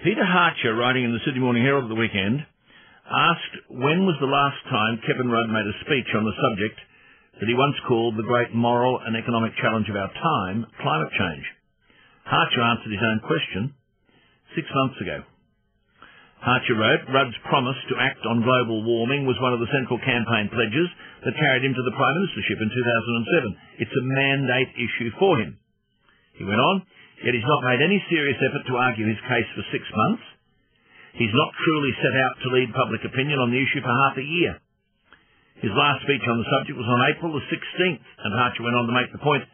Peter Harcher, writing in the Sydney Morning Herald at the weekend, asked when was the last time Kevin Rudd made a speech on the subject that he once called the great moral and economic challenge of our time, climate change. Harcher answered his own question 6 months ago. Harcher wrote, Rudd's promise to act on global warming was one of the central campaign pledges that carried him to the Prime Ministership in 2007. It's a mandate issue for him. He went on, yet he's not made any serious effort to argue his case for 6 months. He's not truly set out to lead public opinion on the issue for half a year. His last speech on the subject was on April the 16th, and Harcher went on to make the point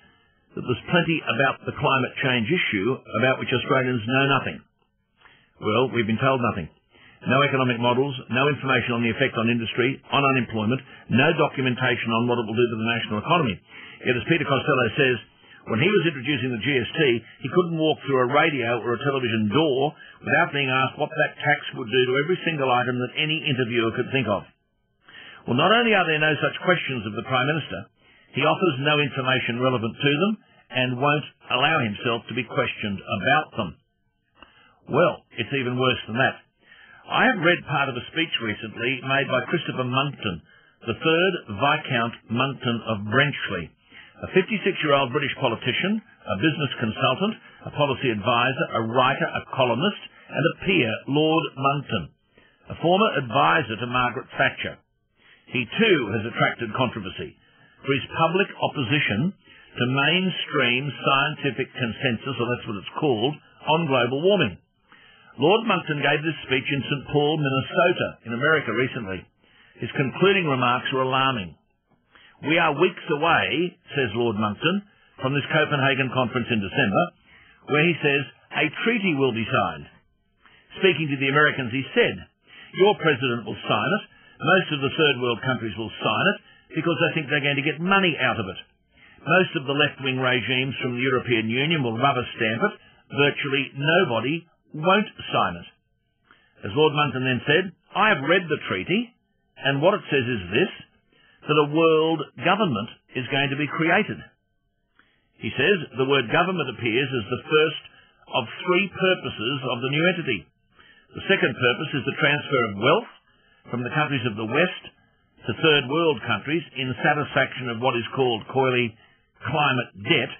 that there's plenty about the climate change issue about which Australians know nothing. Well, we've been told nothing. No economic models, no information on the effect on industry, on unemployment, no documentation on what it will do to the national economy. Yet, as Peter Costello says, when he was introducing the GST, he couldn't walk through a radio or a television door without being asked what that tax would do to every single item that any interviewer could think of. Well, not only are there no such questions of the Prime Minister, he offers no information relevant to them and won't allow himself to be questioned about them. Well, it's even worse than that. I have read part of a speech recently made by Christopher Monckton, the 3rd Viscount Monckton of Brenchley, a 56-year-old British politician, a business consultant, a policy advisor, a writer, a columnist, and a peer, Lord Monckton, a former advisor to Margaret Thatcher. He too has attracted controversy for his public opposition to mainstream scientific consensus, or that's what it's called, on global warming. Lord Monckton gave this speech in St. Paul, Minnesota, in America recently. His concluding remarks were alarming. We are weeks away, says Lord Monckton, from this Copenhagen conference in December, where he says a treaty will be signed. Speaking to the Americans, he said, your president will sign it, most of the third world countries will sign it, because they think they're going to get money out of it. Most of the left-wing regimes from the European Union will rubber stamp it. Virtually nobody won't sign it. As Lord Monckton then said, I have read the treaty, and what it says is this, that a world government is going to be created. He says the word government appears as the first of 3 purposes of the new entity. The second purpose is the transfer of wealth from the countries of the West to third world countries in satisfaction of what is called coyly climate debt,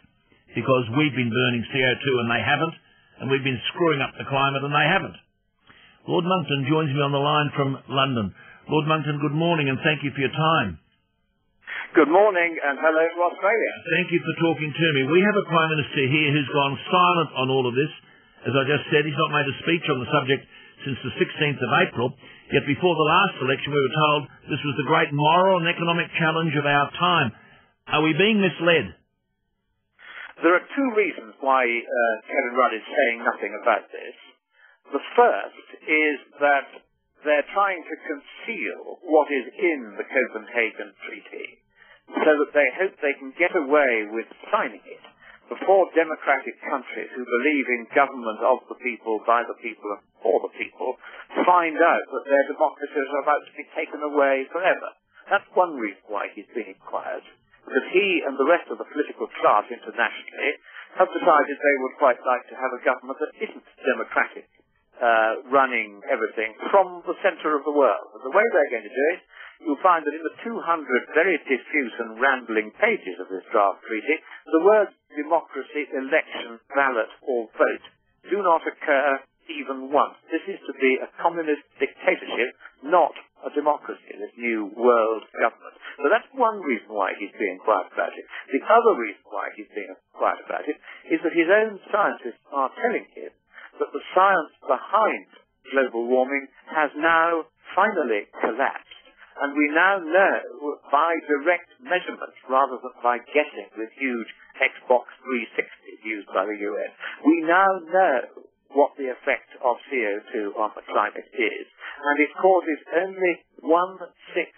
because we've been burning CO2 and they haven't, and we've been screwing up the climate and they haven't. Lord Monckton joins me on the line from London. Lord Monckton, good morning and thank you for your time. Good morning and hello to Australia. Thank you for talking to me. We have a Prime Minister here who's gone silent on all of this. As I just said, he's not made a speech on the subject since the 16th of April, yet before the last election we were told this was the great moral and economic challenge of our time. Are we being misled? There are 2 reasons why Kevin Rudd is saying nothing about this. The first is that they're trying to conceal what is in the Copenhagen Treaty so that they hope they can get away with signing it before democratic countries who believe in government of the people, by the people, and for the people find out that their democracies are about to be taken away forever. That's one reason why he's being quiet. Because he and the rest of the political class internationally have decided they would quite like to have a government that isn't democratic, running everything from the centre of the world. And the way they're going to do it, you'll find that in the 200 very diffuse and rambling pages of this draft treaty, the words democracy, election, ballot, or vote do not occur even once. This is to be a communist dictatorship, not a democracy, this new world government. So that's one reason why he's being quiet about it. The other reason why he's being quiet about it is that his own scientists are telling him that the science behind global warming has now finally collapsed. And we now know by direct measurements rather than by guessing with huge Xbox 360s used by the US. We now know what the effect of CO2 on the climate is. And it causes only 1/6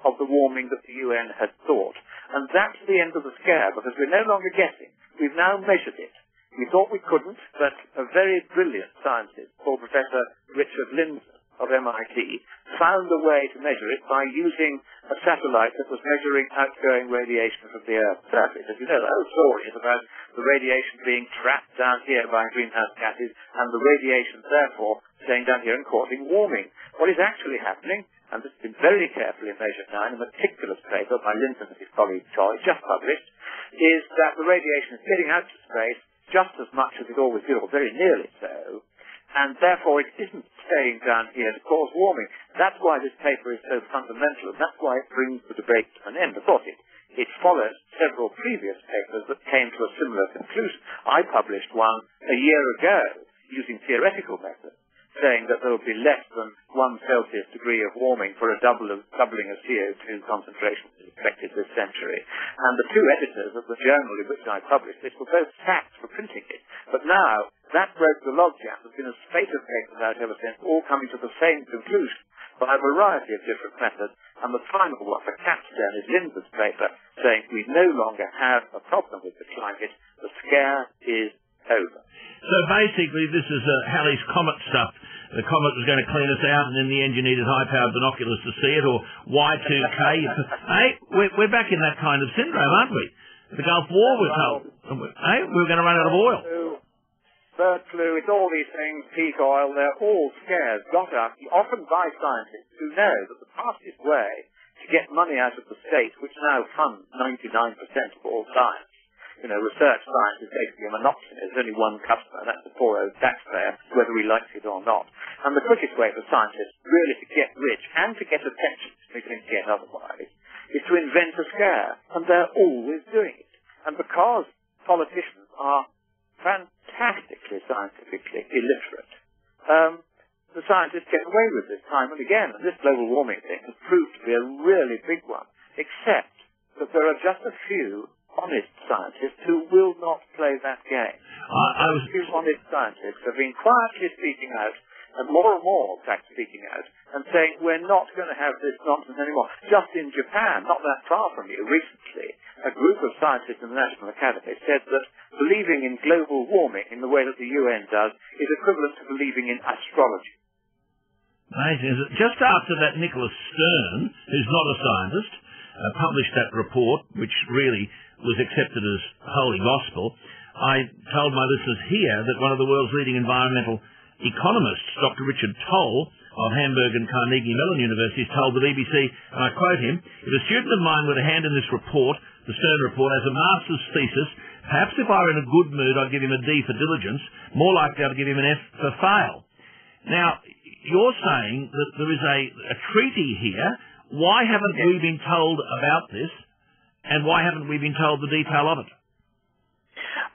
of the warming that the UN had thought. And that's the end of the scare, because we're no longer guessing. We've now measured it. We thought we couldn't, but a very brilliant scientist called Professor Richard Lindzen of MIT found a way to measure it by using a satellite that was measuring outgoing radiation from the Earth's surface. As you know, the whole story is about the radiation being trapped down here by greenhouse gases and the radiation, therefore, staying down here and causing warming. What is actually happening, and this has been very carefully measured now in a meticulous paper by Linton and his colleague Choi, just published, is that the radiation is getting out to space just as much as it always did, or very nearly so, and therefore it isn't staying down here to cause warming. That's why this paper is so fundamental, and that's why it brings the debate to an end. Of course, it follows several previous papers that came to a similar conclusion. I published one a year ago using theoretical methods, saying that there would be less than 1 Celsius degree of warming for a doubling of CO2 concentration expected this century. And the two editors of the journal in which I published this were both sacked for printing it. But now, that broke the logjam. There's been a spate of papers out ever since, all coming to the same conclusion by a variety of different methods. And the final one, the capstone, is Linden's paper, saying we no longer have a problem with the climate. The scare is over. So basically, this is Halley's Comet stuff. The comet was going to clean us out, and in the end you needed high-powered binoculars to see it, or Y2K. Hey, we're back in that kind of syndrome, aren't we? The Gulf War was told. Hey, we were going to run out of oil. Bird flu, it's all these things, peak oil, they're all scares got up, often by scientists who know that the fastest way to get money out of the state, which now funds 99% of all science, research science is basically a monopoly. There's only one customer, that's the poor old taxpayer, whether he likes it or not. And the quickest way for scientists really to get rich and to get attention, they don't get otherwise, is to invent a scare. And they're always doing it. And because politicians are fantastically scientifically illiterate, the scientists get away with this time and again. And this global warming thing has proved to be a really big one, except that there are just a few honest scientists who will not play that game. A few honest scientists have been quietly speaking out, and more, in fact, speaking out, and saying, we're not going to have this nonsense anymore. Just in Japan, not that far from you, recently, a group of scientists in the National Academy said that believing in global warming in the way that the UN does is equivalent to believing in astrology. Amazing. Just after that, Nicholas Stern, who's not a scientist, published that report, which really was accepted as holy gospel, I told my listeners here that one of the world's leading environmental economists, Dr. Richard Toll of Hamburg and Carnegie Mellon Universities, told the BBC, and I quote him, if a student of mine were to hand in this report, the Stern report, as a master's thesis, perhaps if I were in a good mood I'd give him a D for diligence, more likely I'd give him an F for fail. Now, you're saying that there is a treaty here. Why haven't we been told about this? And why haven't we been told the detail of it?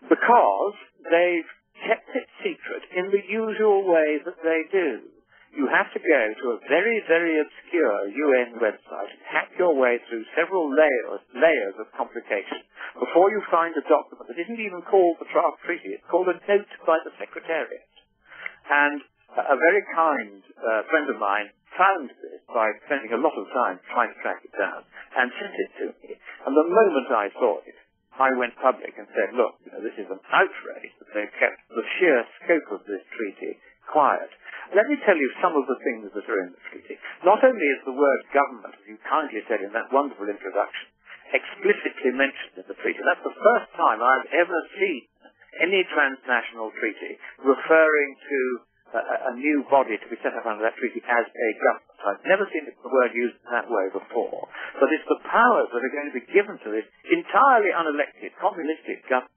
Because they've kept it secret in the usual way that they do. You have to go to a very, very obscure UN website and hack your way through several layers of complication before you find a document that isn't even called the draft treaty. It's called a note by the Secretariat. And a very kind friend of mine found this by spending a lot of time trying to track it down and sent it to me. And the moment I saw it, I went public and said, look, this is an outrage that they've kept the sheer scope of this treaty quiet. Let me tell you some of the things that are in the treaty. Not only is the word government, as you kindly said in that wonderful introduction, explicitly mentioned in the treaty. That's the first time I've ever seen any transnational treaty referring to a new body to be set up under that treaty as a government. I've never seen the word used in that way before. But it's the powers that are going to be given to this entirely unelected, communistic government